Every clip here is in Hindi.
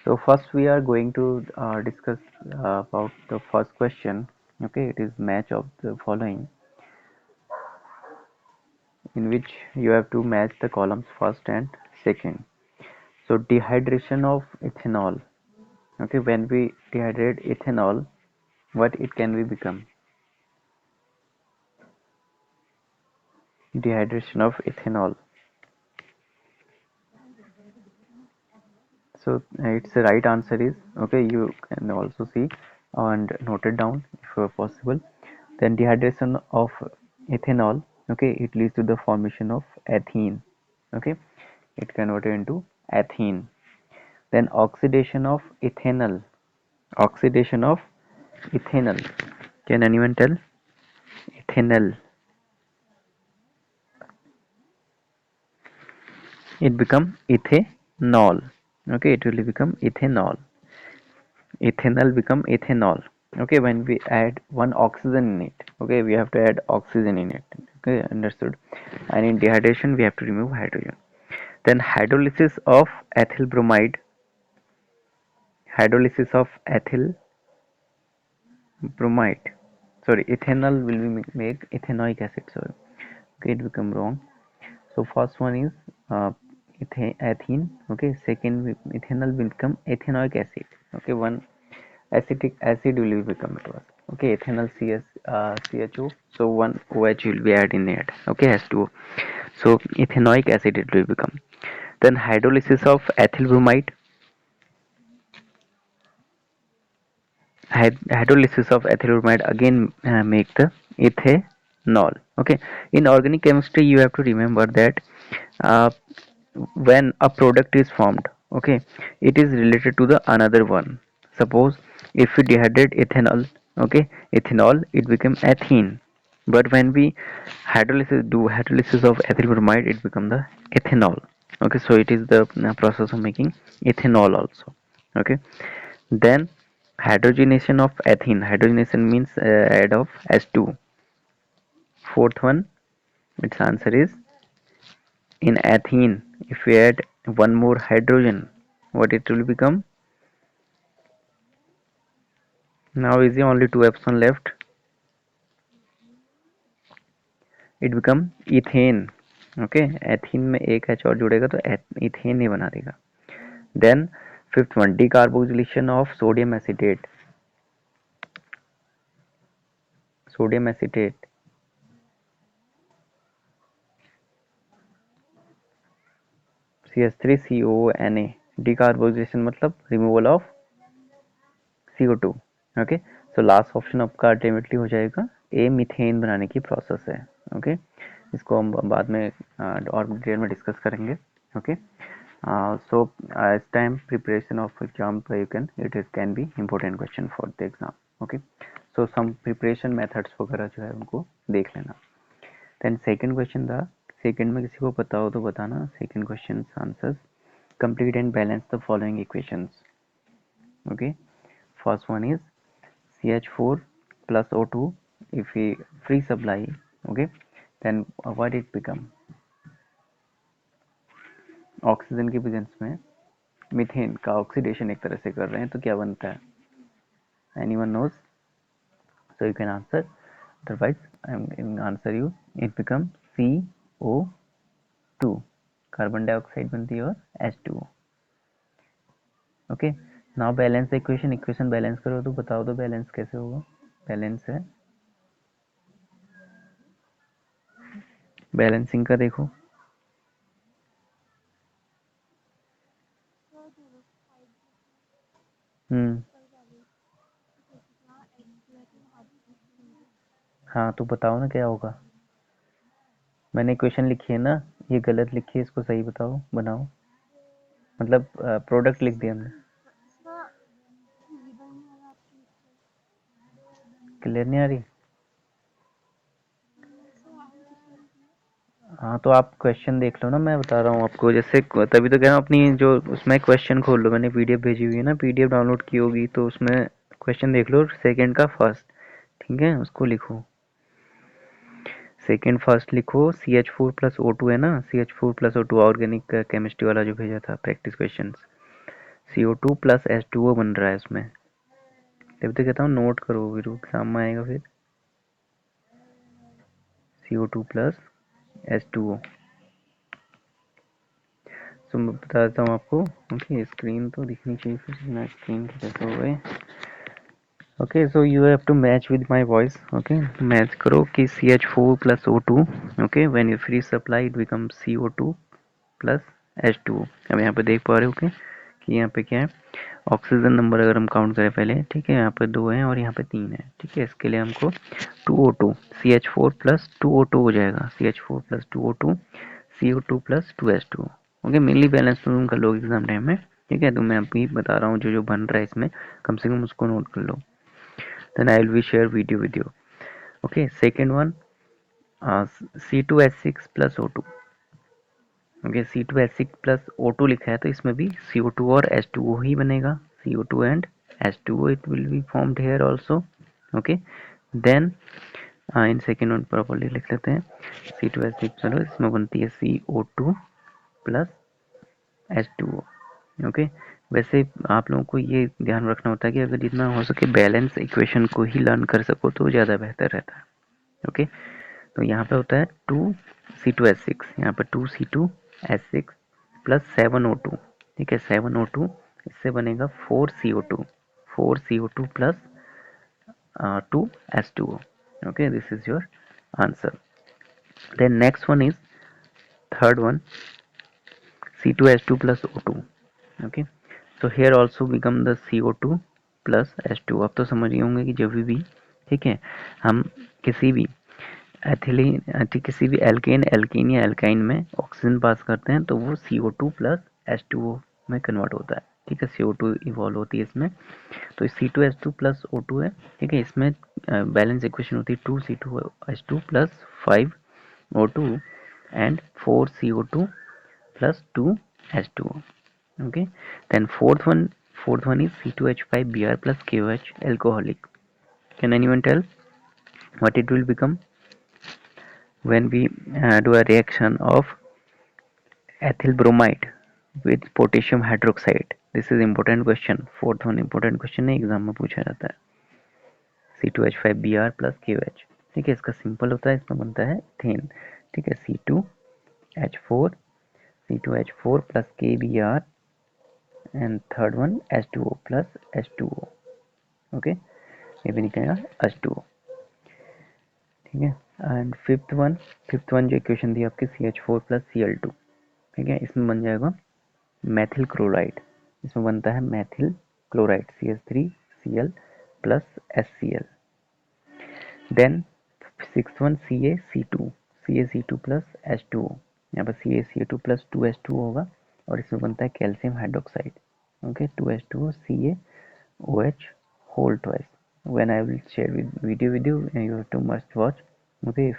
So first we are going to discuss about the first question. Okay, it is match of the following, in which you have to match the columns first and second. So dehydration of ethanol. Okay, when we dehydrate ethanol, what it can be become? Dehydration of ethanol. So its the right answer is, okay, you can also see and note it down if possible. Then dehydration of ethanol, okay, it leads to the formation of ethene. Okay, it converted into ethene. Then oxidation of ethanol. Oxidation of ethanol. Can anyone tell? Ethanol. It become ethanol. Okay, it will become ethanol. Ethanol become ethanol. Okay, when we add one oxygen in it, okay, we have to add oxygen in it. Okay, understood. And in dehydration we have to remove hydrogen. Then hydrolysis of ethyl bromide. Hydrolysis of ethyl bromide, sorry, ethanol will be make ethanoic acid, sorry. Okay, it become wrong. So first one is ethene. Okay, second ethanol will become ethanoic acid. Okay, one acetic acid will become it was, okay, ethanol CHO, so one OH will be added in it. Okay, H2O. So ethanoic acid it will become. Then hydrolysis of ethyl bromide. Hydrolysis of ethyl bromide again make the ethanol. Okay, in organic chemistry you have to remember that uh, when a product is formed, okay, it is related to the another one. Suppose if we dehydrate ethanol, okay, ethanol, it becomes ethene. But when we hydrolysis of ethyl bromide, it become the ethanol. Okay, so it is the process of making ethanol also. Okay, then hydrogenation of ethene. Hydrogenation means add of H2. Fourth one, its answer is in ethene. If we add one more hydrogen, what it will become? Now is the only two option left. It become ethane. Okay, ethene में एक H और जुड़ेगा तो इथेन ही बना देगा. Then fifth one, decarboxylation of sodium acetate. Sodium acetate. CH3COONA. Decarboxylation मतलब removal of CO2. Okay, so last option आपका अल्टीमेटली हो जाएगा ए, मीथेन बनाने की प्रोसेस है. ओके, इसको हम बाद में और डिटेल में डिस्कस करेंगे. ओके, सो इस time preparation of exam you can it is can be important question for the exam. Okay, so some preparation methods वगैरह जो है उनको देख लेना. देन सेकंड क्वेश्चन था, सेकंड में किसी को पता हो तो बताना. Second question answers, complete and balance the following equations. Okay, first one is CH4 plus O2, if we free supply, okay, then what it become? Oxygen के प्रेजेंस में मीथेन का ऑक्सीडेशन एक तरह से कर रहे हैं तो क्या बनता है? Anyone knows? So you can answer, otherwise I am answer you. It become CO2, carbon dioxide बनती है और H2O. Okay, now balance equation. Equation balance करो तो बताओ तो बैलेंस कैसे होगा? बैलेंस है, बैलेंसिंग का देखो. हम्म, हाँ तो बताओ ना क्या होगा. मैंने इक्वेशन लिखी है ना, ये गलत लिखी है, इसको सही बताओ, बनाओ. मतलब प्रोडक्ट लिख दिया हमने. क्लियर नहीं आ रही? हाँ तो आप क्वेश्चन देख लो ना, मैं बता रहा हूँ आपको. जैसे तभी तो कह रहा हूँ, अपनी जो उसमें क्वेश्चन खोल लो, मैंने पीडीएफ भेजी हुई है ना, पीडीएफ डाउनलोड की होगी तो उसमें क्वेश्चन देख लो, सेकंड का फर्स्ट. ठीक है, उसको लिखो. सेकंड फर्स्ट लिखो. CH4 प्लस O2 है ना, CH4 plus O2 organic chemistry वाला जो भेजा था practice question. CO2 plus H2O बन रहा है इसमें, तभी तो कहता हूँ नोट करो, फिर एग्जाम में आएगा। फिर CO2 प्लस H2O। तो मैं बता देता हूँ आपको। ओके, स्क्रीन तो दिखनी चाहिए, फिर ना स्क्रीन कैसे हो गए। Okay, so you have to match with my voice. Okay, match करो कि CH4 plus O2। Okay, when you free supply it become CO2 plus H2O। अब यहाँ पे देख पा रहे हो कि यहाँ पे क्या है, ऑक्सीजन नंबर अगर हम काउंट करें पहले, ठीक है, यहाँ पे 2 है और यहाँ पे 3 है, ठीक है। इसके लिए हमको 2O2 CH4 प्लस 2O2 हो जाएगा, CH4 plus 2O2 CO2 plus 2H2O। Okay, mainly balance तुम कर लो एग्जाम टाइम में, ठीक है। तो मैं अभी बता रहा हूँ जो जो बन रहा है इसमें, कम से कम उसको नोट कर लो। Then I will be share video with you. Okay, second one, C2H6 plus O2। Okay, C2H6 plus O2 लिखा है तो इसमें भी CO2 और H2O ही बनेगा, CO2 and H2O it will be formed here also। Okay, then in second one properly लिख लेते हैं, C2H6 चलो इसमें बनती है CO2 प्लस H2O। ओके, वैसे आप लोगों को ये ध्यान रखना होता है कि अगर जितना हो सके बैलेंस इक्वेशन को ही लर्न कर सको तो ज़्यादा बेहतर रहता है। ओके, तो यहाँ पे होता है 2C2H6, यहाँ पे 2C2H6 प्लस 7O2, ठीक है, 7O2, इससे बनेगा 4CO2, 4CO2 plus 2H2O। okay, this is your answer. Then next one is third one, C2H2 plus O2। okay, so here also become the CO2 plus H2। अब तो समझ गए होंगे कि जब भी, ठीक है, हम किसी भी एथिलीन, किसी भी एल्केन, एल्कीन या एल्काइन में ऑक्सीजन पास करते हैं तो वो CO2 प्लस H2O में कन्वर्ट होता है, ठीक है, CO2 इवॉल्व होती है इसमें। तो C2H2 प्लस O2 है, ठीक है। इसमें बैलेंस इक्वेशन होती है 2C2H2 plus 5O2 and 4CO2 plus 2H2O। okay, then fourth one is C2H5Br plus KOH alcoholic। can anyone tell what it will become when we do a reaction of ethyl bromide with potassium hydroxide? This is important question, fourth one important question है, एग्जाम में पूछा जाता है। C2H5Br plus KOH, ठीक है, इसका सिंपल होता है, इसमें बनता है इथेन, ठीक है, C2H4 plus KBr and third one H2O plus H2O। Okay, ये भी निकलेगा H2O, ठीक है। एंड फिफ्थ वन जो इक्वेशन दी आपकी CH4 प्लस Cl2, ठीक है, इसमें बन जाएगा मैथिल क्लोराइड, इसमें बनता है methyl chloride CH3Cl plus HCl। Then six one CaC2 plus H2O, यहाँ पर CaCO2 प्लस 2H2O होगा और इसमें बनता है calcium hydroxide. Okay, 2H2O CaOH whole twice। when I will share video with you, you have to must watch। okay, if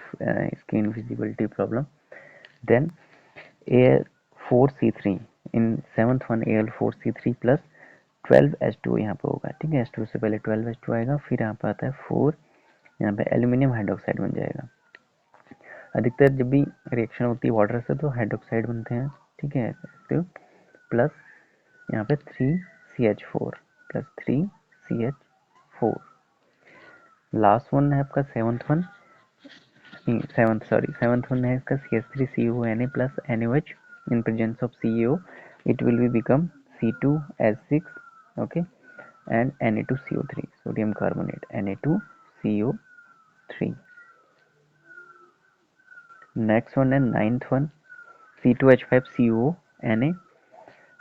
screen visibility problem, then Al4C3 in seventh one Al4C3 plus 12H2O यहाँ पे होगा, ठीक है, H2 से पहले 12H2 आएगा, फिर यहाँ पे आता है 4, यहाँ पे एल्यूमिनियम हाइड्रोक्साइड बन जाएगा। अधिकतर जब भी रिएक्शन होती है वाटर से तो हाइड्रोक्साइड बनते हैं, ठीक है, प्लस यहाँ पे 3CH4 plus 3CH4। Last one है आपका सेवंथ वन है इसका CH3CONA plus NaOH in presence of CEO it will be become C2H6, okay, and Na2CO3 sodium carbonate, Na2CO3। Next one है ninth one, C2H5CONA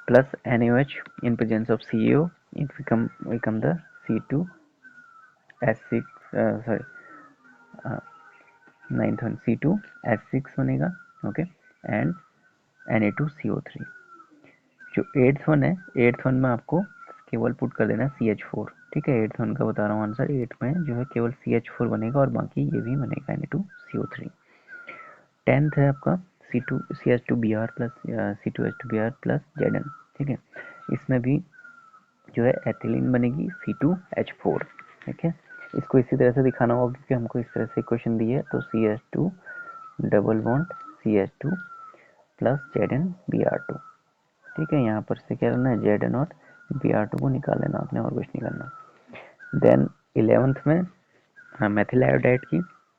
plus NaOH in presence of CEO it become the C2H6, sorry, ninth one C2H6 बनेगा, ओके, एंड Na2CO3। जो एट्थ वन है, एट्थ वन में आपको केवल पुट कर देना CH4, ठीक है, एट्थ वन का बता रहा हूँ आंसर, एट्थ में जो है केवल CH4 बनेगा और बाकी ये भी बनेगा Na2CO3। टेंथ है आपका CH2Br plus C2H2Br plus Zn, ठीक है, इसमें भी जो है एथिलीन बनेगी C2H4, ठीक है। इसको इसी तरह से दिखाना होगा क्योंकि हमको इस तरह से क्वेश्चन दिए है, तो CH2 double bond CH2 plus ZnBr2, ठीक है, यहाँ पर से क्या करना है, Zn और Br2 को निकाल लेना आपने, और कुछ नहीं करना। देन 11th में मेथिल आयोडाइड की,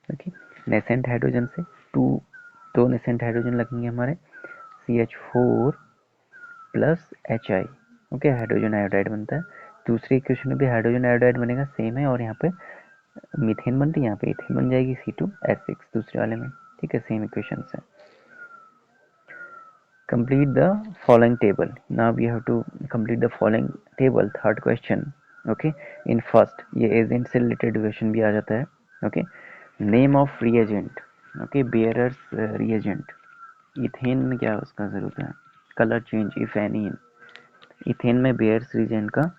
ओके, नेसेंट हाइड्रोजन से दो नेसेंट हाइड्रोजन लगेंगे हमारे, CH4 plus HI, okay, hydrogen iodide बनता है। दूसरी इक्वेशन में भी हाइड्रोजन आयोडाइड बनेगा, सेम है, और यहाँ पे मीथेन बन रही है, यहाँ पे इथेन बन जाएगी C2H6 दूसरे वाले में, ठीक है, सेम इक्वेशन है। Complete the following table. Now we have to complete the following table. Third question, okay, in first ये agent से related question भी आ जाता है, okay, name of reagent, okay, bearers reagent, ethane में क्या उसका जरूरत है, color change if any, ethane में बेयर्स reagent का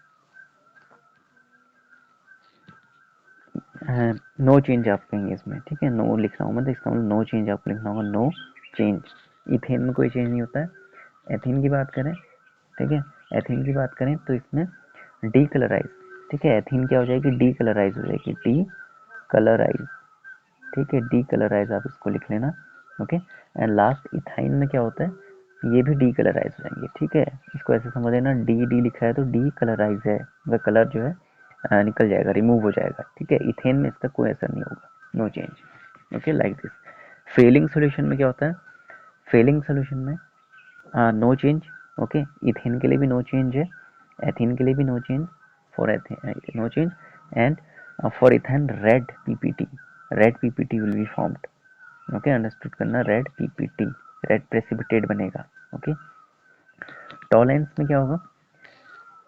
नो चेंज आप कहेंगे इसमें, ठीक है, नो लिख रहा हूँ मैं, तो इसका मतलब नो चेंज आपको लिखना होगा, नो चेंज। इथेन में कोई चेंज नहीं होता है। एथीन की बात करें, ठीक है, एथीन की बात करें तो इसमें डी कलराइज, ठीक है, एथीन क्या हो जाएगी, डी कलराइज हो जाएगी, डी कलराइज, ठीक है, डी कलराइज आप इसको लिख लेना, ओके। एंड लास्ट इथाइन में क्या होता है, ये भी डी कलराइज हो जाएंगे, ठीक है, इसको ऐसे समझ लेना, डी डी लिखा है तो डी कलराइज है, वह कलर जो है निकल जाएगा, रिमूव हो जाएगा, ठीक है। इथेन में इसका कोई असर नहीं होगा, no change, okay, like this. Fehling solution में क्या होता है, फेलिंग सोल्यूशन में नो चेंज, ओके, इथेन के लिए भी नो चेंज है, एथीन के लिए भी no change, for ethane no change, and for ethane red PPT will be formed, okay, understood करना, रेड पीपीटी, रेड प्रेसिपिटेट बनेगा, ओके। टॉलेंस में क्या होगा,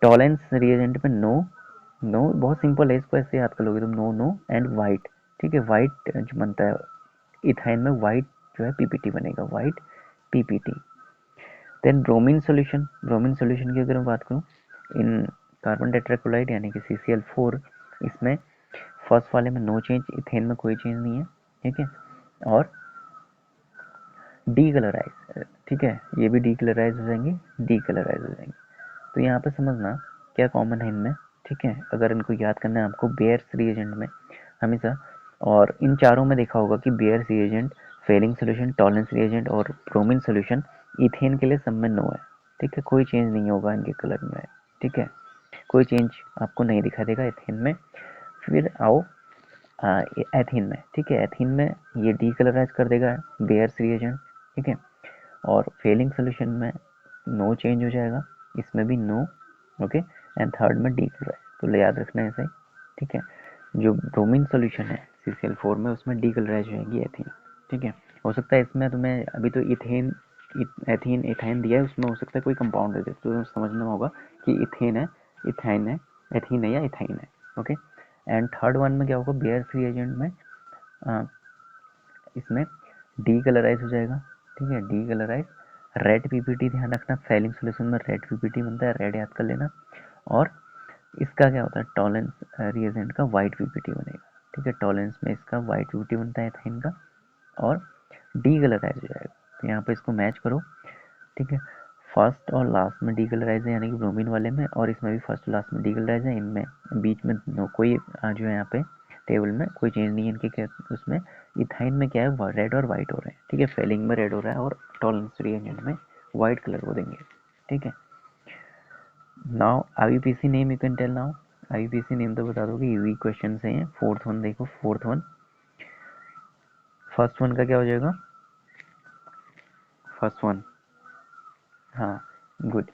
टॉलेंस रिएजेंट में नो, नो बहुत सिंपल है, इसको ऐसे याद कर लोगे तुम, नो नो एंड वाइट, ठीक है, वाइट जो बनता है इथाइन में, वाइट जो है पीपीटी बनेगा, white PPT. Then bromine solution की अगर मैं बात करूँ, इन कार्बन टेट्राक्लोराइड यानी कि CCl4, इसमें फर्स्ट वाले में नो चेंज, इथेन में कोई चेंज नहीं है, ठीक है, और डी कलराइज, ठीक है, ये भी डी कलराइज हो जाएंगे, डी कलराइज हो जाएंगे। तो यहाँ पे समझना क्या कॉमन है इनमें, ठीक है, अगर इनको याद करना है आपको, बेयर्स रिएजेंट में हमेशा, और इन चारों में देखा होगा कि Baeyer's reagent, Fehling solution, Tollens reagent और ब्रोमीन सोल्यूशन, इथेन के लिए सब में नो है, ठीक है, कोई चेंज नहीं होगा इनके कलर में, ठीक है, कोई चेंज आपको नहीं दिखा देगा इथेन में। फिर आओ एथीन में, ठीक है, एथीन में ये डी कलराइज कर देगा बेयर्स रिएजेंट, ठीक है, और फेलिंग सोल्यूशन में नो चेंज हो जाएगा, इसमें भी नो, ओके, एंड थर्ड में डी कलराइज, तो याद रखना है ऐसे ही, ठीक है। जो ब्रोमीन सोल्यूशन है CCl4 में, उसमें डी कलराइज हो जाएगी एथीन, ठीक है। हो सकता है इसमें तुम्हें अभी तो इथेन एथीन इथाइन दिया है, उसमें हो सकता है कोई कंपाउंड दे दे, तो समझना होगा कि इथेन है, इथाइन है, एथीन है या इथाइन है, ओके। एंड थर्ड वन में क्या होगा, बेयर्स रिएजेंट में इसमें डी कलराइज हो जाएगा, ठीक है, डी कलराइज, रेड पीपीटी ध्यान रखना, फेलिंग सोल्यूशन में रेड पीपीटी बनता है, रेड याद कर लेना, और इसका क्या होता है, टॉलेंस रिएजेंट का वाइट पीपीटी बनेगा, ठीक है, टॉलेंस में इसका वाइट पीपीटी बनता है एथेन का, और डी कलराइज हो जाएगा। तो यहाँ पे इसको मैच करो, ठीक है, फर्स्ट और लास्ट में डी कलराइज है, यानी कि ब्रोमीन वाले में, और इसमें भी फर्स्ट और लास्ट में डी कलराइज है, इनमें बीच में कोई जो है यहाँ पे टेबल में कोई चेंज नहीं है इनके, उसमें इथाइन में क्या है, रेड और वाइट हो रहे हैं, ठीक है, फेलिंग में रेड हो रहा है, और टॉलेंस रिएजेंट में वाइट कलर को देंगे, ठीक है। Now IUPAC name you can tell now, IUPAC name तो बता दोगे, इजी क्वेश्चन है। फोर्थ वन देखो, फोर्थ वन, फर्स्ट वन का क्या हो जाएगा, फर्स्ट वन, हाँ, गुड,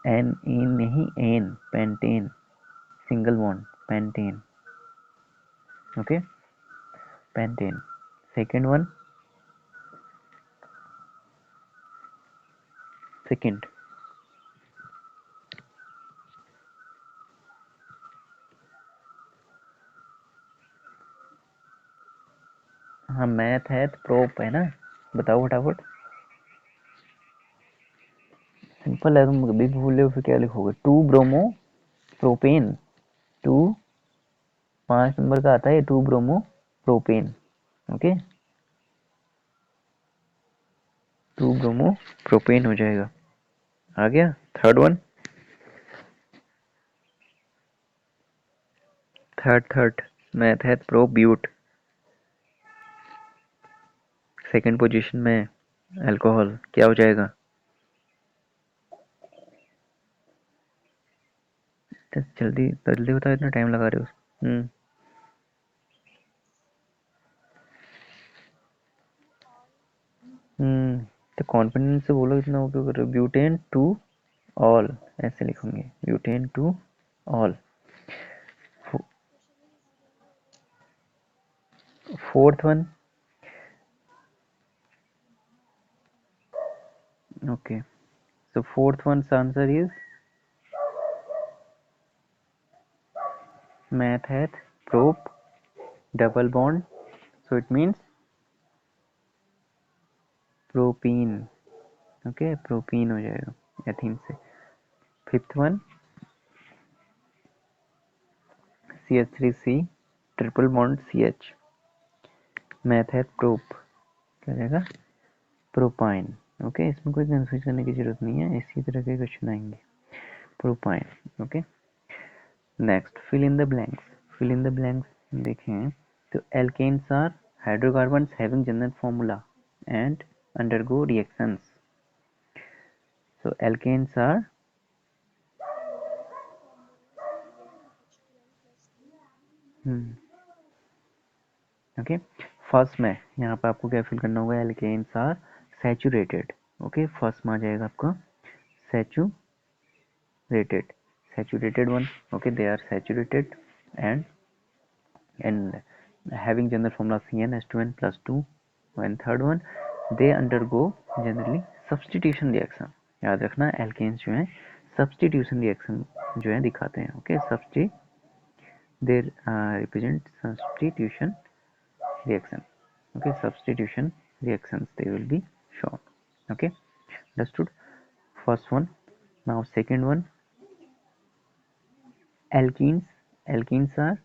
एन इन नहीं, n, pentane, single bond, pentane, okay, pentane. Second one, second, हाँ, मैथ है तो प्रोप है ना, बताओ फटाफट, सिंपल है, तुम कभी भूल हो फिर क्या लिखोगे, 2 ब्रोमो प्रोपेन, 2, 5 नंबर का आता है 2 bromo propane, okay, 2 bromo propane हो जाएगा, आ गया। थर्ड वन, थर्ड मैथ है प्रो ब्यूट, सेकेंड पोजीशन में अल्कोहल क्या हो जाएगा, तो जल्दी जल्दी बताओ, इतना टाइम लगा रहे हो। तो कॉन्फिडेंस से बोलो, इतना वो क्यों कर रहे हो? ब्यूटेन टू ऑल ऐसे लिखोगे, butane two all. Fourth one, okay, so fourth one's answer is methane prop double bond, so it means propene. Okay, propene हो जाएगा एथीन से। Fifth one, CH3C triple bond CH, math है प्रोप, क्या हो जाएगा? प्रोपाइन। ओके, इसमें कोई कंफ्यूज करने की जरूरत नहीं है, इसी तरह के क्वेश्चन आएंगे। Propyne. Okay, next fill in the blanks. Fill in the blanks देखें तो alkanes are hydrocarbons having general formula and undergo reactions. So alkanes are ओके। फर्स्ट में यहाँ पे आपको क्या फिल करना होगा? Alkanes are saturated. Okay, first में आ जाएगा आपका saturated, saturated one. Okay, they are saturated and having general formula CnH2n plus 2। and third one, they undergo generally substitution reaction। याद रखना, एल्केन्स जो है सब्सटीट्यूशन रिएक्शन जो है दिखाते हैं। Okay, they represent substitution reaction। okay, substitution reactions they will be shown। okay, understood? First one. Now second one, alkenes are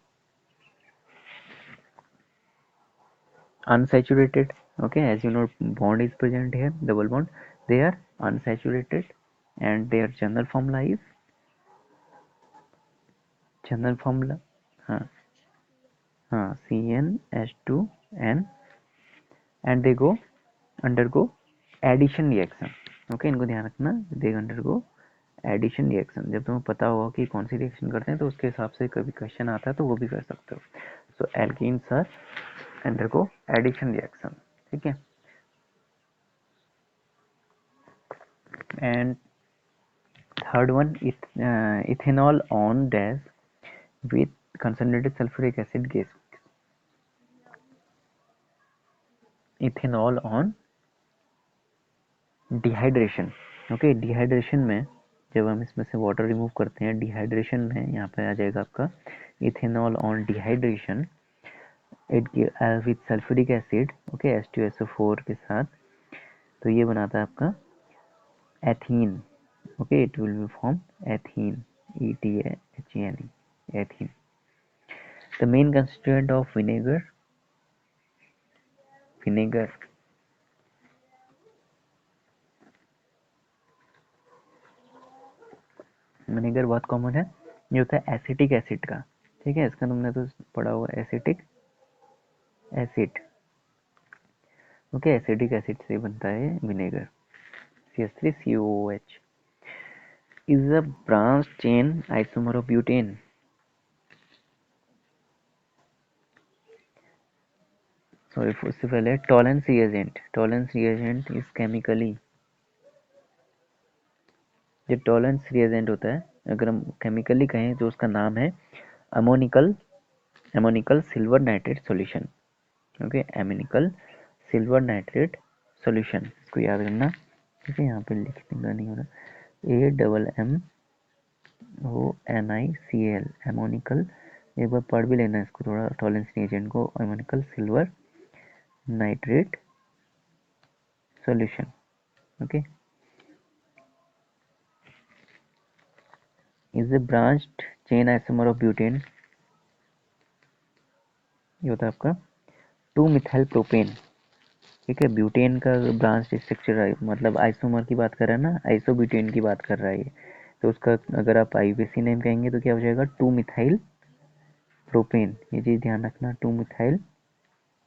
unsaturated। okay, as you know, bond is present here, double bond, they are unsaturated and their general formula is हाँ हाँ CnH2n and they go undergo addition reaction। Okay, इनको ध्यान रखना, दे अंडरगो एडिशन रिएक्शन। जब तुम्हें पता होगा कि कौन सी रिएक्शन करते हैं तो उसके हिसाब से कभी क्वेश्चन आता है तो वो भी कर सकते हो। So alkenes are undergo addition reaction. ठीक है, and third one, ethanol on dash with concentrated sulfuric acid gas। Ethanol on dehydration. Okay, dehydration में जब हम इसमें से वाटर रिमूव करते हैं, डिहाइड्रेशन में यहाँ पे आ जाएगा आपका ethanol on dehydration it with sulphuric acid. Okay, H2SO4 के साथ, तो ये बनाता है आपका ethene. Okay, it will be form ethene, ETHENE, ethene. The main constituent of vinegar बहुत कॉमन है, ये होता है एसिटिक एसिड का। ठीक है, इसका तुमने तो पढ़ा होगा, acetic acid. Okay, acidic acid से बनता है vinegar. CH3COOH is a branch chain isomer of butane। Sorry, उससे पहले टॉलेंस रिएजेंट इज केमिकली, जो टॉलेंस रिएजेंट होता है अगर हम केमिकली कहें तो उसका नाम है ammoniacal silver nitrate solution. Okay, ammoniacal silver nitrate solution, इसको याद करना। ठीक है, यहाँ पे लिखने का नहीं हो रहा, AMMONICL, अमोनिकल। एक बार पढ़ भी लेना इसको थोड़ा, टॉलेंस रिएजेंट को, ammoniacal silver nitrate solution. Okay, is a branched chain isomer of butane. ये होता है आपका 2 मिथाइल प्रोपेन। ठीक है, ब्यूटेन का ब्रांच स्ट्रक्चर मतलब आइसोमर की बात कर रहा है ना, आइसोब्यूटेन की बात कर रहा है ये, तो उसका अगर आप IUPAC नेम कहेंगे तो क्या हो जाएगा? 2 मिथाइल प्रोपेन। ये चीज़ ध्यान रखना, 2 मिथाइल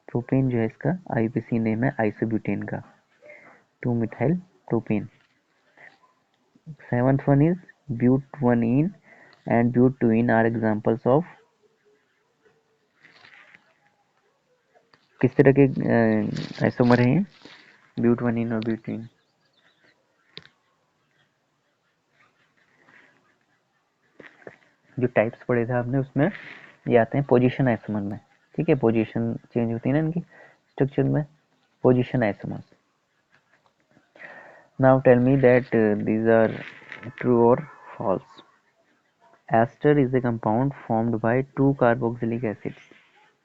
प्रोपेन जो है इसका IUPAC नेम है आइसोब्यूटेन का, 2 methyl propane. Seventh one is but 1 yne and butane are examples of किस तरह के आइसोमर हैं ब्यूटेन और ब्यूटेन? जो टाइप्स पढ़े थे आपने उसमें ये आते हैं पोजीशन आइसोमर में, ठीक है, पोजीशन चेंज होती है ना इनकी स्ट्रक्चर में, position isomer. Now tell me that these are true or false. Ester is a compound formed by two carboxylic acids.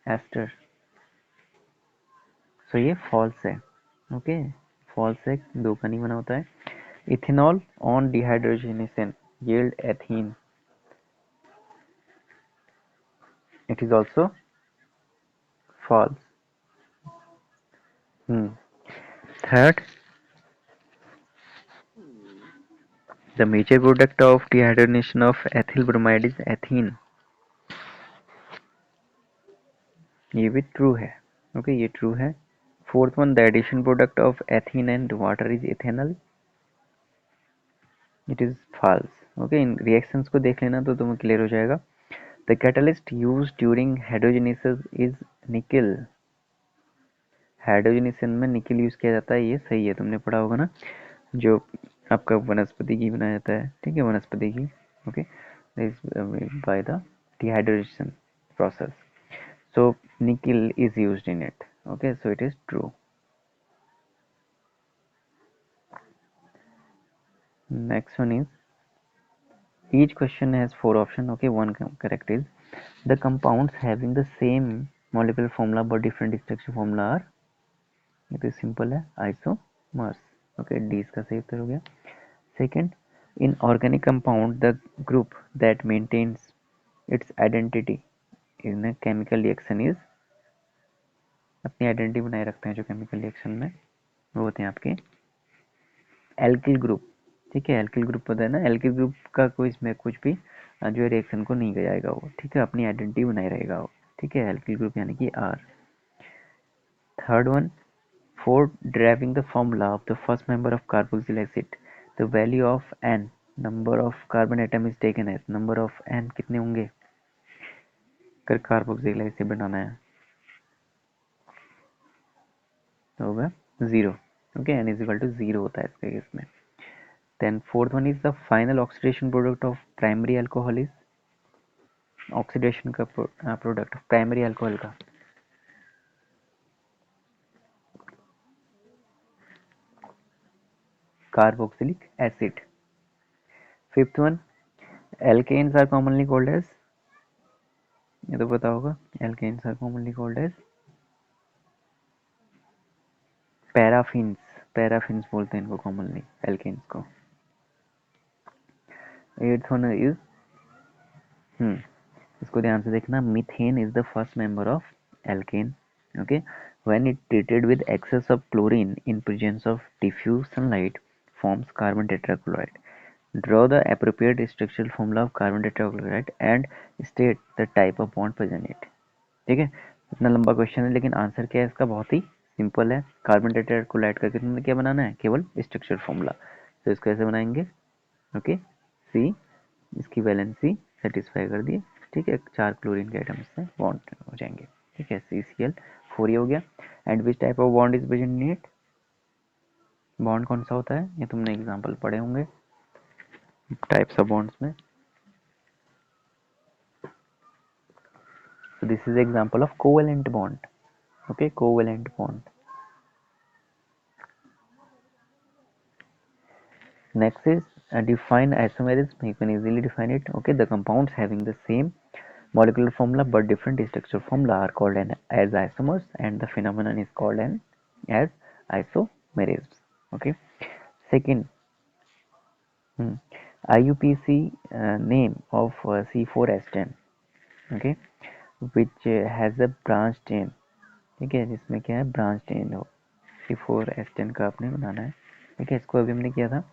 Ester, so ये false है, ओके, false है, दो का नहीं बना होता है। Ethanol on dehydrogenation yield ethene, it is also false. Third, the major product of dehydrogenation of ethyl bromide is ethene, ये भी ट्रू है, ओके, ये ट्रू है। Fourth one, the addition product of ethene and water is ethanol, it is false, okay. इन रिएक्शंस को देख लेना तो तुम्हें क्लियर हो जाएगा। The catalyst used during hydrogenesis is nickel, hydrogenation में निकल यूज किया जाता है, ये सही है, तुमने पढ़ा होगा ना, जो आपका वनस्पति घी बनाया जाता है, ठीक है, वनस्पति घी, okay, by the dehydration process, so nickel is used in it, okay, so it is true. Next one is, each question has four options, okay, one correct is, the compounds having the same molecular formula but different structure formula are, it is simple है, isomers, okay, D इसका सही उत्तर हो गया। Second, in organic compound the group that maintains its identity in a chemical reaction is, अपनी आइडेंटिटी बनाए रखते हैं जो केमिकल रिएक्शन में, वो होते हैं आपके एल्किल ग्रुप, ठीक है, एल्किल ग्रुप पता है ना, एल्किल ग्रुप का कोई इसमें कुछ भी जो रिएक्शन को नहीं जाएगा वो, ठीक है, अपनी आइडेंटिटी बनाए रहेगा वो, ठीक है, एल्किल ग्रुप यानी कि R. Third one, for driving the formula of the first member of carboxyl acid the value of n, number of carbon atom is taken as, number of n कितने होंगे अगर कार्बोक्सिल एसिड बनाना है, तो होगा 0, okay, n is equal to 0 होता है इसके केस में। Then fourth one is the final oxidation product of primary alcohol is, oxidation का प्रोडक्ट प्राइमरी अल्कोहल का, carboxylic acid. Fifth one, alkanes are commonly called as, ये तो पता होगा, alkanes are commonly called as paraffins, paraffins बोलते हैं इनको कॉमनली एल्केन्स को। एट्थ वन इज, इसको ध्यान से देखना, methane is the first member of alkane, okay, when it treated with excess of chlorine in presence of diffuse sunlight forms carbon tetrachloride. Draw the appropriate structural formula of carbon tetrachloride and state the type of bond present in it. ठीक है, इतना लंबा क्वेश्चन है लेकिन आंसर क्या है इसका, बहुत ही सिंपल है। कार्बन टेट्राक्लोराइड का कितना क्या बनाना है, केवल स्ट्रक्चर फॉर्मूला, तो इसको ऐसे बनाएंगे, ओके, सी, इसकी वैलेंसी सेटिस्फाई कर दिए, ठीक है, 4 क्लोरीन के आइटम से बॉन्ड हो जाएंगे, ठीक है, CCl4 ये हो गया। And which type of bond is present in it, bond कौन सा होता है, ये तुमने एग्जांपल पढ़े होंगे टाइप्स ऑफ बॉन्ड्स में। So this is example of covalent bond, okay, covalent bond. Next is define isomerism, you can easily define it, okay, the compounds having the same molecular formula but different structural formula are called as isomers and the phenomenon is called as isomerism, okay. Second, IUPAC name of C4H10, okay, which has a branch chain, ठीक है, जिसमें क्या है ब्रांच चेन हो, C4H10 का आपने बनाना है, ठीक है, इसको अभी हमने किया था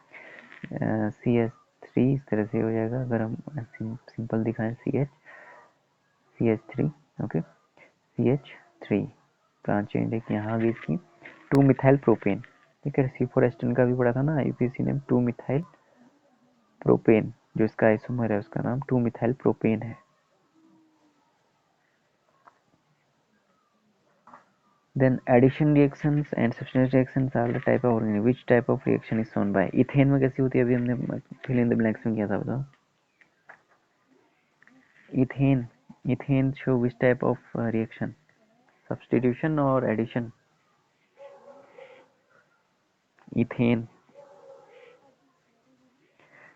CH3, इस तरह से हो जाएगा अगर हम सिंपल दिखाएं, CH3, okay, CH3 branch chain देखिए यहाँ आ गई इसकी, 2 मिथाइल प्रोपेन, ठीक है, C4H10 का भी पढ़ा था ना IUPAC नेम, 2 मिथाइल प्रोपेन, जो इसका आइसोमर है उसका नाम 2 मिथाइल प्रोपेन है। Then addition reactions and substitution reactions are the type of organic. Which type of reaction is shown by? Ethane में कैसी होती है, अभी हमने fill in the blanks में किया था, बताओ। Ethane show which type of reaction? Substitution or addition?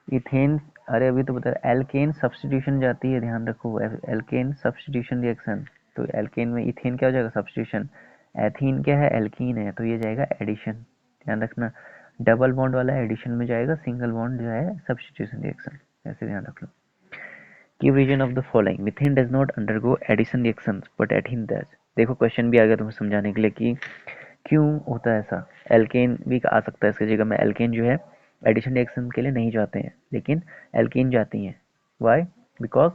Ethane अरे अभी तो बता रहा, एल्केन सब्स्टिट्यूशन जाती है, ध्यान रखो, एल्केन सब्स्टिट्यूशन रिएक्शन। तो एल्केन में इथेन क्या हो जाएगा, सब्स्टिट्यूशन। एथीन क्या है, एल्कीन है, तो ये जाएगा एडिशन। ध्यान रखना, डबल बॉन्ड वाला एडिशन में जाएगा, सिंगल बॉन्ड जो है सब्स्टिट्यूशन रिएक्शन, ऐसे ध्यान रख लो। Give reason of the following. Methane does not undergo addition reactions but ethene does. देखो क्वेश्चन भी आ गया तुम्हें समझाने के लिए कि क्यों होता है ऐसा। एल्केन भी आ सकता है इसकी जगह में, एल्केन जो है एडिशन रिएक्शन के लिए नहीं जाते हैं लेकिन एल्कीन जाती हैं। वाई? बिकॉज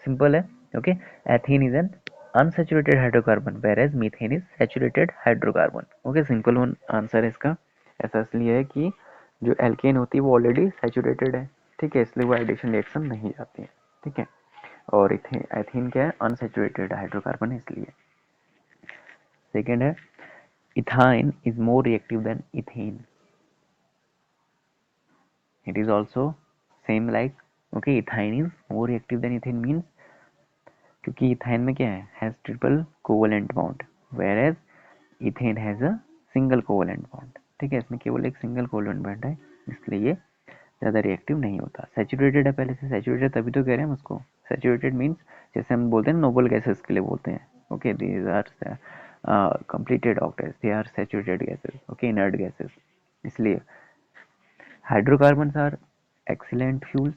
सिंपल है, okay. Ethene is an unsaturated hydrocarbon whereas methane is saturated hydrocarbon. Okay, simple one answer है इसका। ऐसा इसलिए है कि जो एल्केन होती है वो ऑलरेडी सैचुरेटेड है, ठीक है, इसलिए वो एडिशन रिएक्शन नहीं जाती है, ठीक है। और एथीन क्या है, अनसैचुरेटेड हाइड्रोकार्बन है इसलिए। सेकेंड है, ethyne is more reactive than ethane. It is also same like, okay, ethyne is more reactive than ethane means क्योंकि इथाइन में क्या है, has triple covalent bond whereas ethane has a single covalent bond, ठीक है, इसमें केवल एक सिंगल कोवलेंट बॉन्ड है, इसलिए ये ज़्यादा रिएक्टिव नहीं होता। सैचुरेटेड है पहले से, सैचुरेटेड तभी तो कह रहे हैं हम उसको। सैचुरेटेड मीन्स जैसे हम बोलते हैं नोबल गैसेस के लिए बोलते हैं, okay, these are completed octets, they are saturated gases, okay, inert gases, इसलिए hydrocarbons are excellent fuels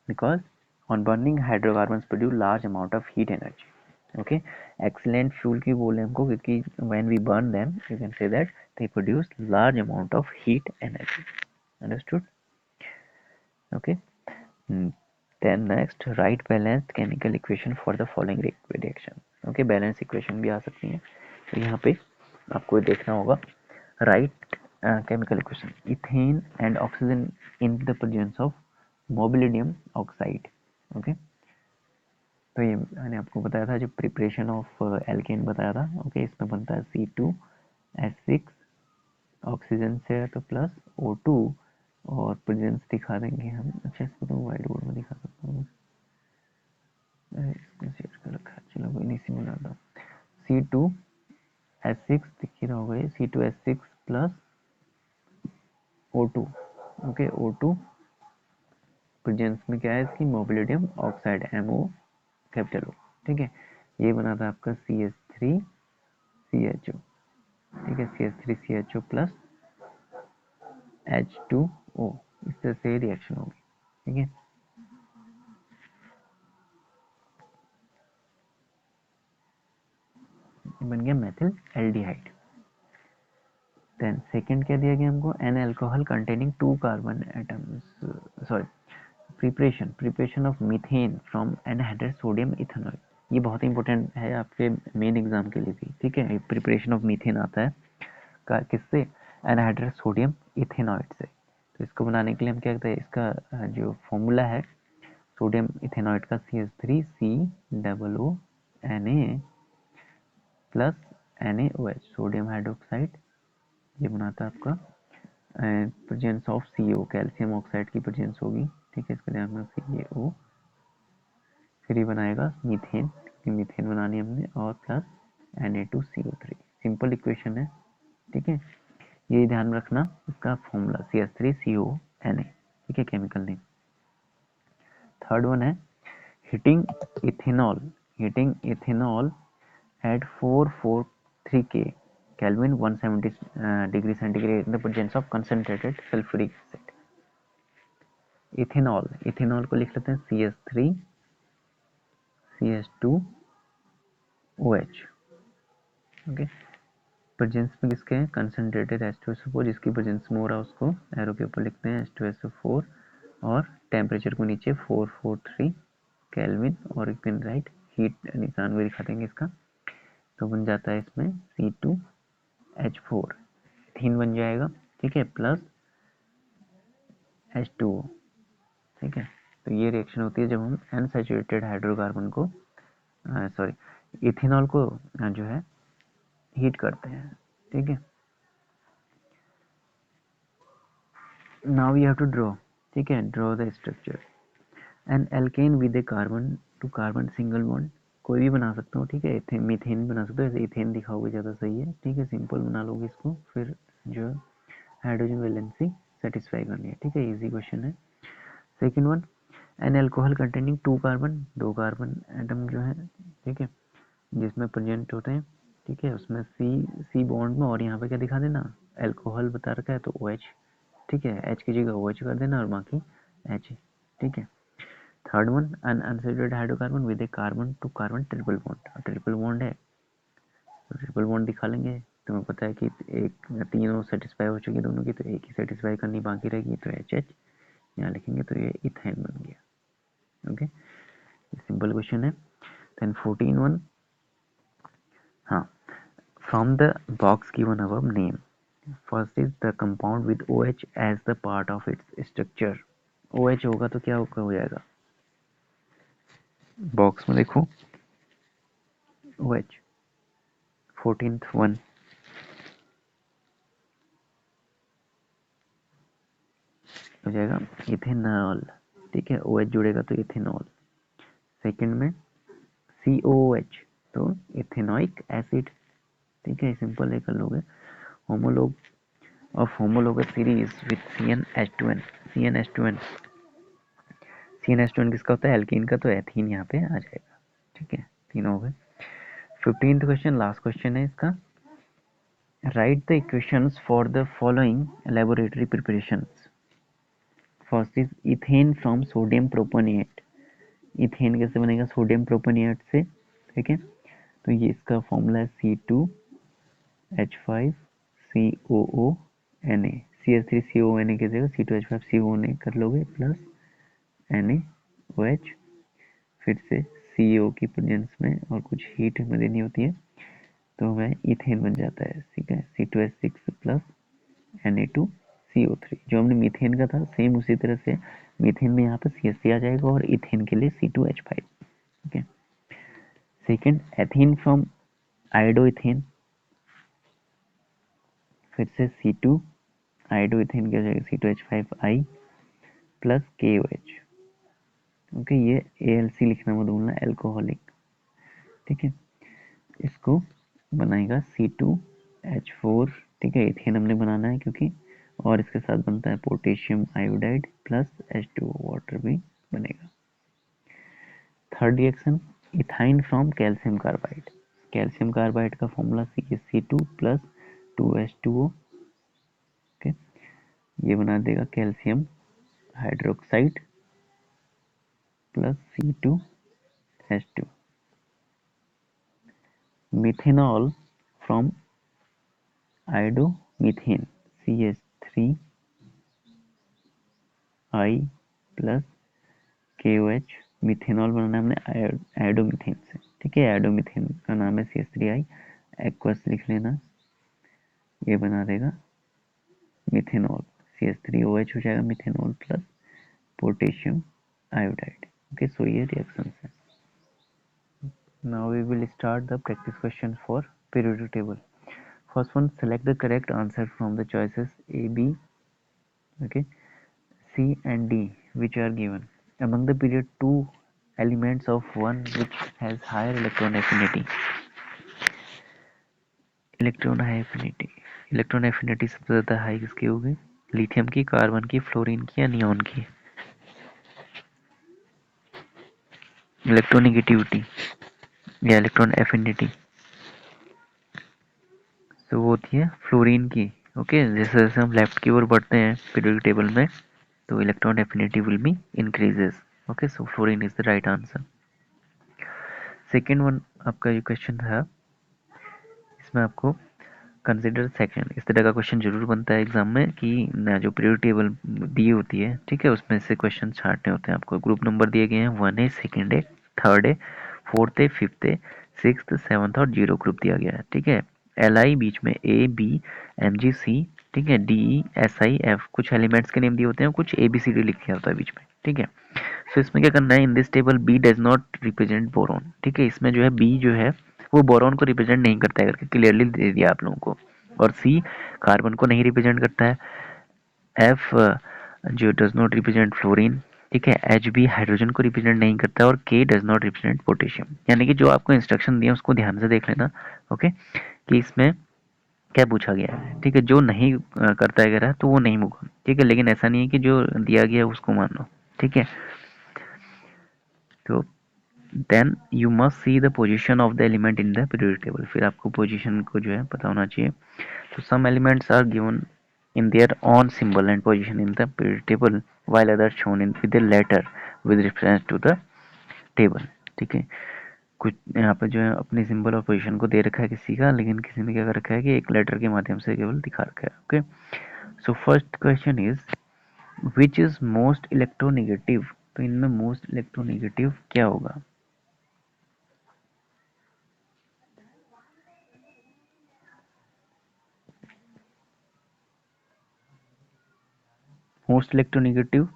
because on burning hydrocarbons produce large amount of heat energy, okay। excellent fuel की बोले हमको क्योंकि when we burn them you can say that they produce large amount of heat energy, understood, okay। then next, write balanced chemical equation for the following reaction, okay। balance equation भी आ सकती है, तो यहाँ पे आपको देखना होगा, write chemical equation ethane and oxygen in the presence of molybdenum oxide, okay. तो ये मैंने आपको बताया था, जो प्रिपरेशन ऑफ एल्केन बताया था, ओके। इसमें बनता है C2H6, ऑक्सीजन से है तो प्लस O2, और प्रेजेंस दिखा देंगे हम, अच्छा इसको तो व्हाइट बोर्ड में दिखा सकता हूँ, इसको सेट कर रखा है, चलो कोई नहीं, इसी में डालता हूँ। C2H6 दिख ही रहा होगा ये, C2H6 plus O2, okay. O2 presence में क्या है इसकी, मोबिलिडियम ऑक्साइड, MO कैपिटल O, ठीक है। ये बना था आपका CH3CHO, ठीक है, CH3CHO प्लस H2O, इस तरह से रिएक्शन होगी, ठीक है। बन गया मेथिल एल्डिहाइड। देन सेकंड क्या दिया गया हमको, an alcohol containing 2 carbon atoms, sorry, preparation of methane from anhydride sodium ethanol. ये बहुत इंपॉर्टेंट है आपके मेन एग्जाम के लिए भी, ठीक है। प्रिपरेशन ऑफ मीथेन आता है किससे, एनहाइड्रेट सोडियम इथेनॉइड से। तो इसको बनाने के लिए हम क्या करते हैं, इसका जो फॉर्मूला है सोडियम इथेनॉइड का, CH3COO plus NaOH, sodium hydroxide, ये बनाता है आपका presence of CO, calcium oxide की प्रेजेंस होगी, ठीक है, इसके लिए हमने CaO, फिर ये बनाएगा मीथेन, मीथेन बनानी हमने, और प्लस Na2CO3। सिंपल इक्वेशन है, ठीक है। ये ध्यान रखना, इसका फॉर्मूला CH3CONa, ठीक है, केमिकल नेम। थर्ड वन है heating ethanol at 443 K Kelvin 170 degree centigrade in the presence of concentrated sulfuric acid। Ethanol को लिख लेते हैं CH3CH2OH, ओके। प्रेजेंस में किसके हैं, कंसनट्रेटेड H2SO4, जिसकी प्रेजेंस में हो रहा है उसको एरो के ऊपर लिखते हैं H2SO4, और टेम्परेचर को नीचे 443 केल्विन, और एक दिन राइट हीट निशान भी दिखा देंगे इसका, तो बन जाता है इसमें C2H4, थीन बन जाएगा, ठीक है, प्लस H2O, ठीक है। तो ये रिएक्शन होती है जब हम अनसैचुरेटेड हाइड्रोकार्बन को सॉरी इथेनॉल को जो है हीट करते हैं, ठीक है। Now we have to draw, ठीक है, draw the structure. An alkane with a carbon to carbon single bond, कोई भी बना सकता हूँ, ठीक है। इथेन मीथेन बना सकते हो, ऐसे इथेन दिखाओगे ज़्यादा सही है, ठीक है। सिंपल बना लोगे इसको, फिर जो हाइड्रोजन वैलेंसी सेटिस्फाई करनी है, ठीक है। इजी क्वेश्चन है। Second one, N alcohol containing 2 carbon, 2 carbon atom जो है, ठीक है, जिसमें प्रेजेंट होते हैं, ठीक है। उसमें सी बॉन्ड में, और यहाँ पे क्या दिखा देना, एल्कोहल बता रखा है तो OH, ठीक है। H की जगह OH कर देना और बाकी H, ठीक है। Third one, un unsaturated hydrocarbon with a carbon to carbon triple bond, triple bond है तो ट्रिपल बॉन्ड दिखा लेंगे। तुम्हें पता है कि एक तीनों सेटिस्फाई हो चुकी दोनों की, तो एक ही सेटिस्फाई करनी बाकी रहेगी, तो HH यहाँ लिखेंगे, तो ये इथेन बन गया। ओके, सिंपल क्वेश्चन है। देन 14 वन, हाँ, from the box given above name first is the compound with OH as the part of its structure. OH होगा तो क्या हो जाएगा, बॉक्स में देखो OH। 14th वन, हो जाएगा इथेनॉल, ठीक है। OH जुड़ेगा तो इथेनॉल। सेकंड में COOH, तो इथेनोइक एसिड, ठीक है। सिंपल है, कर लोगे। Homologue of homologous series with CnH2n, CnH2n, CnH2n किसका होता है, एल्कीन का, तो एथीन यहाँ पे आ जाएगा, ठीक है। तीनों हो गए। 15th क्वेश्चन, लास्ट क्वेश्चन है इसका। Write the equations for the following laboratory preparations. First is ethane from sodium propanoate. Ethane कैसे बनेगा, सोडियम प्रोपोनेट से, ठीक है। तो ये इसका फॉर्मूला है C2H5COONA, CH3CONA की जगह C2H5CONA कर लोगे, प्लस NaOH, फिर से CO की प्रेजेंस में और कुछ हीट में देनी होती है, तो वह इथेन बन जाता है, ठीक है। C2H6 प्लस Na2CO3, जो हमने मीथेन का था सेम उसी तरह से मीथेन में यहाँ पे CH3 आ जाएगा और इथेन के लिए C2H5, ठीक है। सेकेंड, एथीन फ्रॉम आयोडोइथेन, फिर से C2 आयोडोइथेन क्या हो जाएगा, C2H5I प्लस KOH, ओके। ये ALC लिखना मत भूलना, एल्कोहलिक, ठीक है। इसको बनाएगा C2H4, ठीक है। इथेन हमने बनाना है क्योंकि, और इसके साथ बनता है potassium iodide plus H2O, water भी बनेगा। Third reaction, ethyne from calcium carbide. Calcium carbide का formula CaC2 plus 2H2O, okay. ये बना देगा calcium hydroxide plus C2H2। Methanol from iodomethane, CH3I plus KOH। Methanol बनाना है हमने आयोडोमीथेन से, ठीक है। आयोडोमीथेन का नाम है CH3I, एक्वस लिख लेना, ये बना देगा मिथेनॉल, CH3OH हो जाएगा methanol plus potassium iodide, okay. So ये रिएक्शन है। Now we will start the practice question for periodic table. First one, select the correct answer from the choices A, B, okay, C and D which are given. Among the period, two elements of one which has higher electron affinity. Electron affinity सबसे ज़्यादा हाई किसकी होगी, लिथियम की, कार्बन की, फ्लोरीन की या नियॉन की। इलेक्ट्रोनिगेटिविटी या इलेक्ट्रॉन एफिनिटी तो वो होती है फ्लोरीन की, ओके। जैसे जैसे हम लेफ्ट की ओर बढ़ते हैं पीरियोडिक टेबल में, तो electron affinity will be increases, okay. So fluorine is the right answer. Second one आपका जो क्वेश्चन था, इसमें आपको कंसिडर सेक्शन, इस तरह का क्वेश्चन जरूर बनता है एग्जाम में कि जो पीरियोडिक टेबल दी होती है, ठीक है, उसमें से क्वेश्चन छांटने होते हैं आपको। ग्रुप नंबर दिए गए हैं, 1 है, सेकेंड है, थर्ड है, फोर्थ है, फिफ्थ है, सिक्स्थ, सेवन्थ और जीरो ग्रुप दिया गया है, ठीक है। LI बीच में A B MG C ठीक है, DESIF कुछ एलिमेंट्स के नेम दिए होते हैं, कुछ ABCD लिख दिया होता है बीच में, ठीक है। सो इसमें क्या करना है, in this table B does not represent boron, ठीक है, इसमें जो है बी जो है वो बोरॉन को रिप्रेजेंट नहीं करता है करके क्लियरली दे दिया आप लोगों को, और सी कार्बन को नहीं रिप्रेजेंट करता है, एफ जो डज नॉट रिप्रेजेंट फ्लोरीन, ठीक है, एच बी हाइड्रोजन को रिप्रेजेंट नहीं करता है, और के डज नॉट रिप्रेजेंट पोटेशियम। यानी कि जो आपको इंस्ट्रक्शन दिया उसको ध्यान से देख लेना, ओके, कि इसमें क्या पूछा गया है, ठीक है, जो नहीं करता है अगर तो वो नहीं होगा, ठीक है, लेकिन ऐसा नहीं है कि जो दिया गया है उसको मान लो, ठीक है। तो then you must see the position of the element in the periodic table, फिर आपको पोजीशन को जो है पता होना चाहिए। तो some elements are given in their own symbol and position in the periodic table while others shown in with the letter with reference to the table, ठीक है। कुछ यहाँ पे जो है अपनी सिंबल और पोजीशन को दे रखा है किसी का, लेकिन किसी ने क्या कर रखा है कि एक लेटर के माध्यम से केवल दिखा रखा है, okay. So first question is which is most electronegative, तो इनमें मोस्ट इलेक्ट्रोनेगेटिव क्या होगा। मोस्ट इलेक्ट्रोनेगेटिव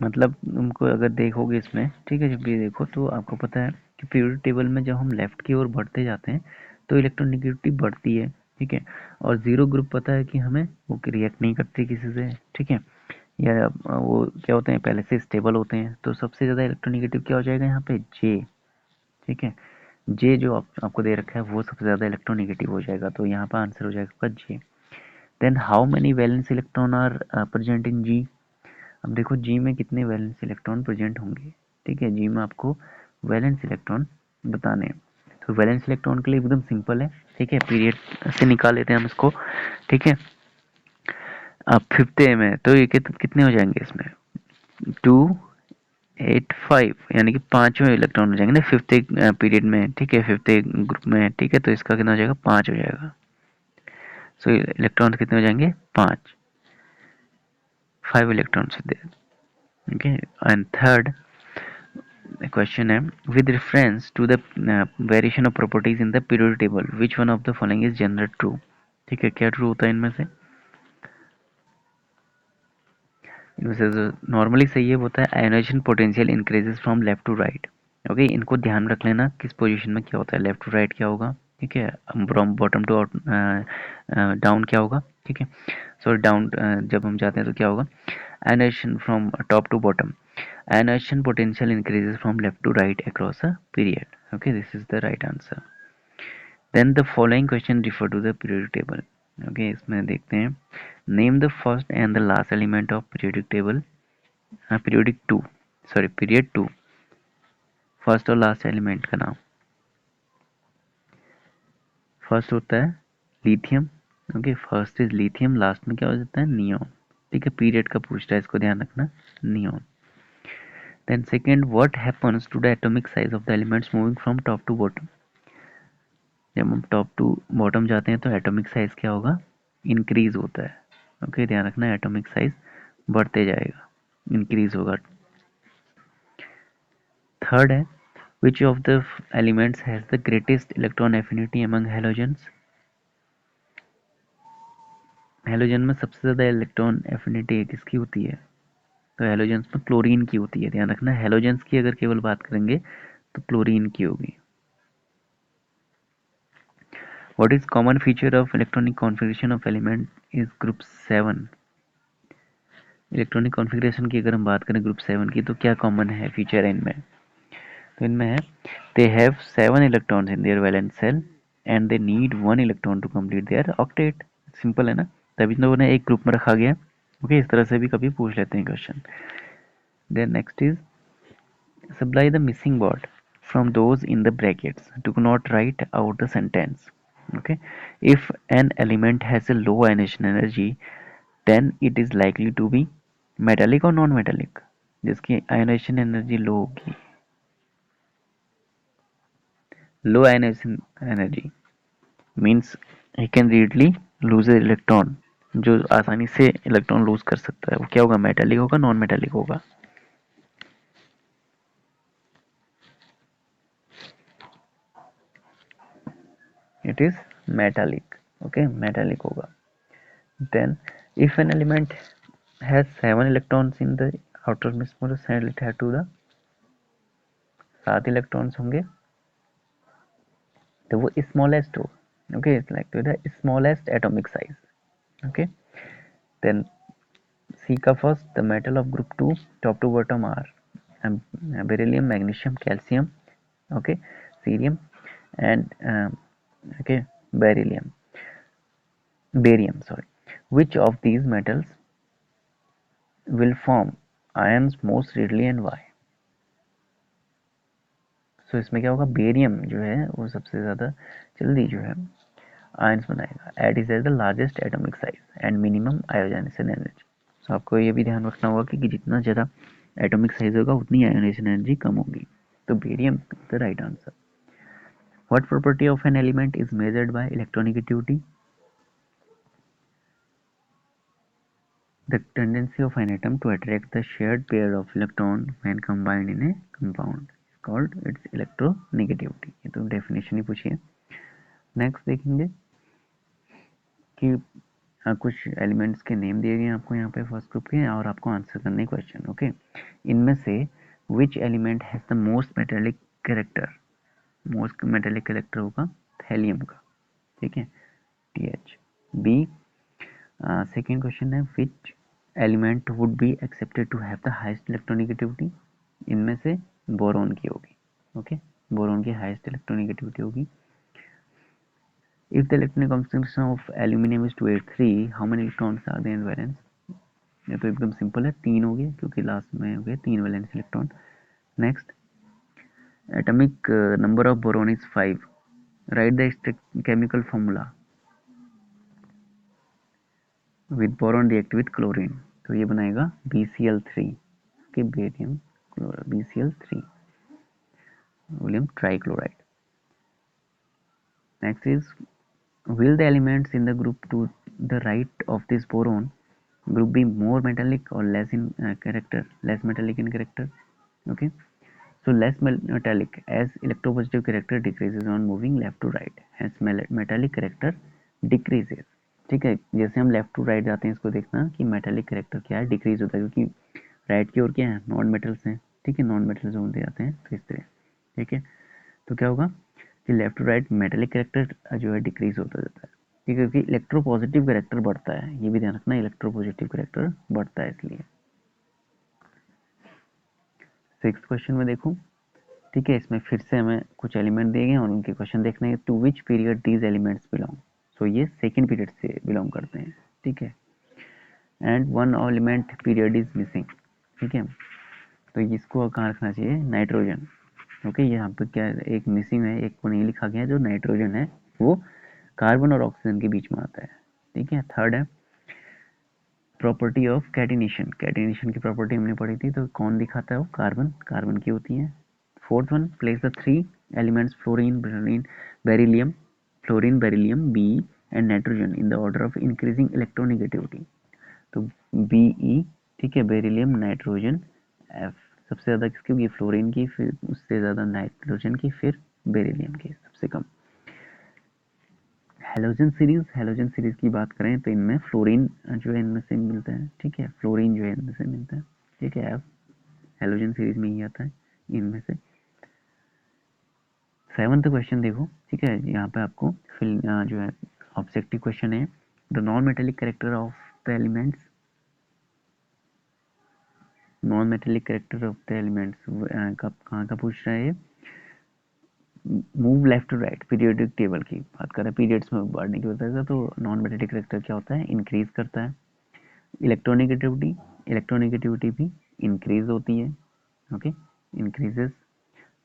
मतलब तुमको अगर देखोगे इसमें, ठीक है, जब भी देखो तो आपको पता है कि पीरियोडिक टेबल में जब हम लेफ्ट की ओर बढ़ते जाते हैं तो इलेक्ट्रोनेगेटिविटी बढ़ती है, ठीक है, और जीरो ग्रुप पता है कि हमें वो रिएक्ट नहीं करती किसी से, ठीक है, या वो क्या होते हैं पहले से स्टेबल होते हैं, तो सबसे ज़्यादा इलेक्ट्रोनेगेटिव क्या हो जाएगा यहाँ पे, जे, ठीक है, जे जो आपको दे रखा है वो सबसे ज़्यादा इलेक्ट्रोनेगेटिव हो जाएगा, तो यहाँ पर आंसर हो जाएगा आपका J. Then how many valence electron are present in G, अब देखो जी में कितने वैलेंस इलेक्ट्रॉन प्रेजेंट होंगे, ठीक है, जी में आपको वैलेंस इलेक्ट्रॉन बताने हैं। तो वैलेंस इलेक्ट्रॉन के लिए एकदम सिंपल है, ठीक है, पीरियड से निकाल लेते हैं हम इसको, ठीक है। अब फिफ्थ ए में तो ये कितने हो जाएंगे इसमें, 2 8 5, यानी कि पांचवें इलेक्ट्रॉन हो जाएंगे ना फिफ्थ पीरियड में, ठीक है, फिफ्थ ग्रुप में, ठीक है, तो इसका कितना हो जाएगा, 5 हो जाएगा। सो इलेक्ट्रॉन कितने हो जाएंगे, 5, 5 इलेक्ट्रॉन से दे, ओके। एंड थर्ड क्वेश्चन है with reference to the variation of properties in the periodic table which one of the following is general true, ठीक है, क्या ट्रू होता है इनमें से, नॉर्मली सही है होता है ionization potential increases from left to right, okay, इनको ध्यान रख लेना किस पोजीशन में क्या होता है, लेफ्ट टू राइट क्या होगा, ठीक है, फ्रॉम बॉटम टू डाउन क्या होगा, ठीक है, सॉरी डाउन जब हम जाते हैं तो क्या होगा, ionization from top to bottom, ionization potential increases from left to right across a period, okay, this is the right answer. Then the following question refer to the periodic table, okay, इसमें देखते हैं name the first and the last element of periodic table, periodic 2, sorry period 2, first और लास्ट एलिमेंट का नाम, फर्स्ट होता है lithium, okay, first is lithium, last में क्या हो जाता है, नियोन, ठीक है, पीरियड का पूछ रहा है इसको ध्यान रखना, neon. Then second, what happens to the atomic size of the elements moving from top to bottom, जब हम टॉप टू बॉटम जाते हैं तो एटॉमिक साइज क्या होगा, इंक्रीज होता है, ओके, ध्यान रखना एटॉमिक साइज बढ़ते जाएगा, इंक्रीज होगा। थर्ड है which of the elements has the greatest electron affinity among halogens, halogen में सबसे ज़्यादा इलेक्ट्रॉन एफिनिटी किसकी होती है, तो हेलोजेंस में क्लोरीन की होती है, ध्यान रखना हेलोजेंस की अगर केवल बात करेंगे तो क्लोरीन की होगी। What is common feature of electronic configuration of element is group 7, electronic configuration की अगर हम बात करें ग्रुप 7 की तो क्या कॉमन है फीचर है इनमें, तो इनमें है they have 7 electrons in their valence shell and they need 1 electron to complete their octet, simple है ना, तभी तो उन्हें एक ग्रुप में रखा गया, ओके, इस तरह से भी कभी पूछ लेते हैं question. Then next is supply the missing word from those in the brackets, do not write out the sentence, okay, if an element has a low ionization energy then it is likely to be metallic or non metallic, जिसकी ionization energy low होगी, low ionization energy means he can readily lose an electron, जो आसानी से इलेक्ट्रॉन लूज कर सकता है वो क्या होगा, मेटालिक होगा, नॉन मेटालिक होगा, it is metallic, okay, metallic होगा। Then if an element has 7 electrons in the outermost cell, it has to the 7 electrons होंगे, तो वो स्मॉलेस्ट हो. Okay, it's like to the smallest atomic size. Okay, then C का first, the metal of group 2 top to bottom are beryllium, magnesium, calcium, okay, cerium and okay barium, sorry. Which of these metals will form ions most readily and why? So इसमें क्या होगा, बेरियम जो है वो सबसे ज़्यादा जल्दी जो है आयंस बनाएगा. It is the largest atomic size and minimum ionisation energy. So आपको ये भी ध्यान रखना होगा कि जितना ज़्यादा एटॉमिक साइज होगा उतनी आयोनाइजेशन एनर्जी कम होगी. तो barium the right answer. What property of an element is measured by electronegativity? The tendency of an atom to attract the shared pair of electron when combined in a compound is called its electronegativity. ये तो डेफिनेशन ही पूछी है. नेक्स्ट देखेंगे कि कुछ एलिमेंट्स के नेम दिए गए हैं आपको यहाँ पे फर्स्ट ग्रुप के, और आपको आंसर करने क्वेश्चन. ओके, इनमें से which element has the most metallic character? Most metallic character होगा थैलियम का. ठीक है, TH. बी, सेकेंड क्वेश्चन है which element would be expected to have the highest electronegativity? इनमें से बोरोन की होगी. ओके, बोरोन की हाईएस्ट इलेक्ट्रोनेगेटिविटी होगी. If the electronic configuration of aluminium is 283, how many electrons are there in valence? ये तो एकदम सिंपल है, 3 हो गए क्योंकि लास्ट में हो गए 3 valence electron. Next, atomic number of boron is 5. Write the chemical formula with boron react with chlorine. तो ये बनाएगा BCl3 के बेरियम BCl3 वोलियम trichloride. Next is will the elements in the group to the right of this boron group be more metallic or less in character? Less metallic in character. Okay, so less metallic as electropositive character decreases on moving left to right, hence metallic character decreases. ठीक है, जैसे हम लेफ्ट टू राइट जाते हैं इसको देखना कि मेटालिक करेक्टर क्या है, डिक्रीज होता है, क्योंकि राइट की ओर क्या है, नॉन मेटल्स हैं. ठीक है, नॉन मेटल्स होते जाते हैं तो इस तरह. ठीक है, तो क्या होगा कि left to right metallic character जो है डिक्रीज होता जाता है. ठीक है, क्योंकि इलेक्ट्रोपॉजिटिव करेक्टर बढ़ता है, ये भी ध्यान रखना, इलेक्ट्रोपॉजिटिव करेक्टर बढ़ता है इसलिए. 6th क्वेश्चन में देखो. ठीक है, इसमें फिर से हमें कुछ एलिमेंट दिए गए और उनके क्वेश्चन देखने हैं. To which period these elements belong? So ये सेकेंड पीरियड से बिलोंग करते हैं. ठीक है, and one element period is missing. ठीक है, तो इसको कहाँ रखना चाहिए, नाइट्रोजन. ओके, यहाँ पे क्या एक मिसिंग है, एक को नहीं लिखा गया, जो नाइट्रोजन है वो कार्बन और ऑक्सीजन के बीच में आता है. ठीक है, थर्ड है प्रॉपर्टी ऑफ कैटिनेशन. कैटिनेशन की प्रॉपर्टी हमने पढ़ी थी, तो कौन दिखाता है वो, कार्बन, कार्बन की होती है. Fourth one, place the 3 elements fluorine, beryllium, fluorine, beryllium, B and nitrogen in the order of increasing electronegativity. तो BE. ठीक है, बेरिलियम, नाइट्रोजन, F. सबसे ज़्यादा किसकी होगी, फ्लोरीन की, फिर उससे ज़्यादा नाइट्रोजन की, फिर बेरिलियम की सबसे कम. हेलोजन सीरीज, हेलोजन सीरीज की बात करें तो इनमें फ्लोरीन जो है इनमें से मिलता है. ठीक है, फ्लोरीन जो है इनमें से मिलता है. ठीक है, F हेलोजन सीरीज में ही आता है इनमें से. 7th क्वेश्चन देखो. ठीक है, यहाँ पे आपको फिल जो है ऑब्जेक्टिव क्वेश्चन है. The non metallic character of the elements, non metallic character of the elements कहाँ का पूछ रहा है. Move left to right, periodic table की बात कर रहे हैं, पीरियड्स में बढ़ने की बताएगा. तो नॉन मेटेलिक कैरेक्टर क्या होता है, इंक्रीज करता है. इलेक्ट्रोनेगेटिविटी, इलेक्ट्रोनेगेटिविटी भी इंक्रीज होती है. Okay, increases.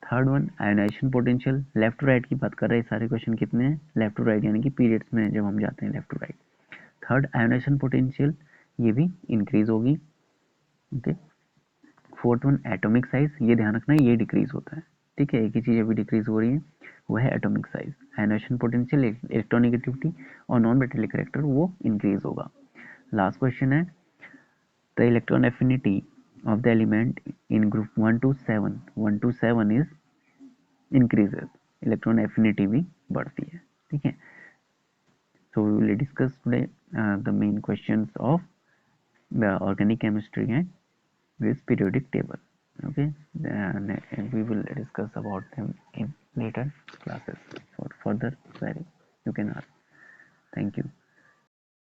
Third one, ionization potential, left to right की बात कर रहे हैं. सारे क्वेश्चन कितने हैं, लेफ्ट टू राइट, यानी कि पीरियड्स में जब हम जाते हैं left to right. Third, ionization potential ये भी इंक्रीज होगी. Okay, fourth one, atomic size, ये ध्यान रखना है ये डिक्रीज होता है. ठीक है, एक ही चीज़ अभी डिक्रीज हो रही है, वो है atomic size. Ionization potential, electronegativity और नॉन मेटेलिक कैरेक्टर वो इंक्रीज होगा. लास्ट क्वेश्चन है the electron affinity of the element in group 1 to 7, 1 to 7 is increases, electron affinity भी बढ़ती है. ठीक है, So we will discuss today the main questions of the organic chemistry and this periodic table. Okay, then we will discuss about them in later classes. For further query you can ask. Thank you.